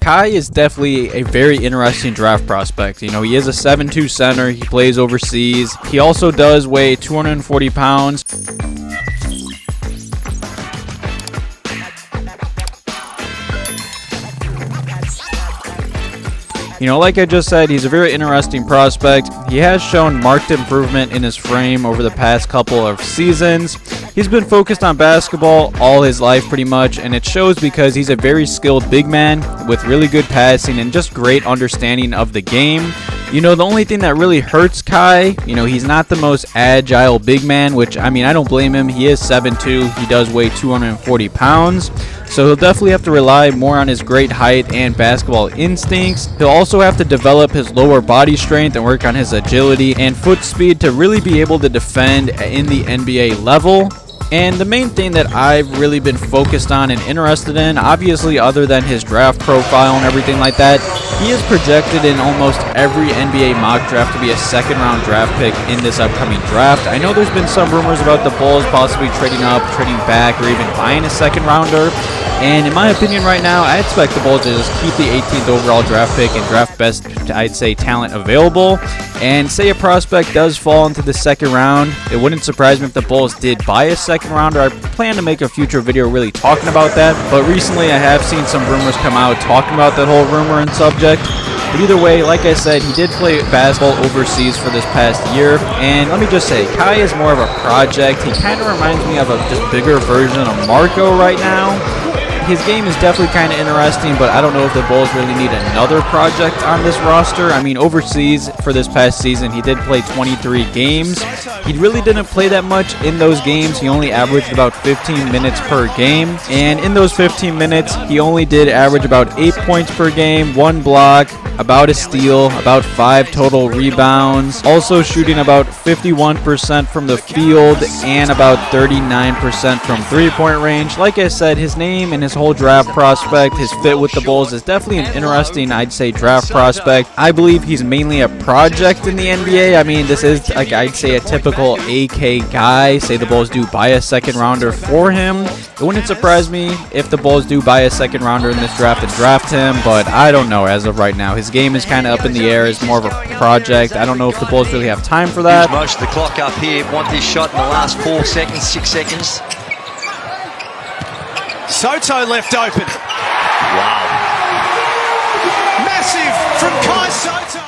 Kai is definitely a very interesting draft prospect. You know, he is a 7'2" center. He plays overseas. He also does weigh 240 pounds. You know, like I just said, he's a very interesting prospect. He has shown marked improvement in his frame over the past couple of seasons. He's been focused on basketball all his life pretty much, and it shows because he's a very skilled big man with really good passing and just great understanding of the game. You know, the only thing that really hurts Kai, you know, he's not the most agile big man, which, I mean, I don't blame him. He is 7'2". He does weigh 240 pounds. So he'll definitely have to rely more on his great height and basketball instincts. He'll also have to develop his lower body strength and work on his agility and foot speed to really be able to defend in the NBA level. And the main thing that I've really been focused on and interested in, obviously other than his draft profile and everything like that, he is projected in almost every NBA mock draft to be a second-round draft pick in this upcoming draft. I know there's been some rumors about the Bulls possibly trading up, trading back, or even buying a second-rounder. And in my opinion right now, I expect the Bulls to just keep the 18th overall draft pick and draft best, I'd say, talent available. And say a prospect does fall into the second round, it wouldn't surprise me if the Bulls did buy a second rounder. I plan to make a future video really talking about that. But recently I have seen some rumors come out talking about that whole rumor and subject. But either way, like I said, he did play basketball overseas for this past year. And let me just say, Kai is more of a project. He kind of reminds me of a just bigger version of Marco right now. His game is definitely kind of interesting, but I don't know if the Bulls really need another project on this roster. I mean, overseas for this past season, he did play 23 games. He really didn't play that much in those games. He only averaged about 15 minutes per game. And in those 15 minutes, he only did average about 8 points per game, 1 block, about a steal, about 5 total rebounds. Also shooting about 51% from the field and about 39% from three-point range. Like I said, his name and his whole draft prospect, his fit with the Bulls is definitely an interesting, I'd say, draft prospect. I believe he's mainly a project in the NBA. I mean, this is, like, I'd say, a typical AK guy. Say the Bulls do buy a second rounder for him. It wouldn't surprise me if the Bulls do buy a second rounder in this draft and draft him, but I don't know as of right now. His game is kind of up in the air. It's more of a project. I don't know if the Bulls really have time for that. Most of the clock up here. Want this shot in the last 4 seconds, 6 seconds. Sotto left open. Wow. Massive from Kai Sotto.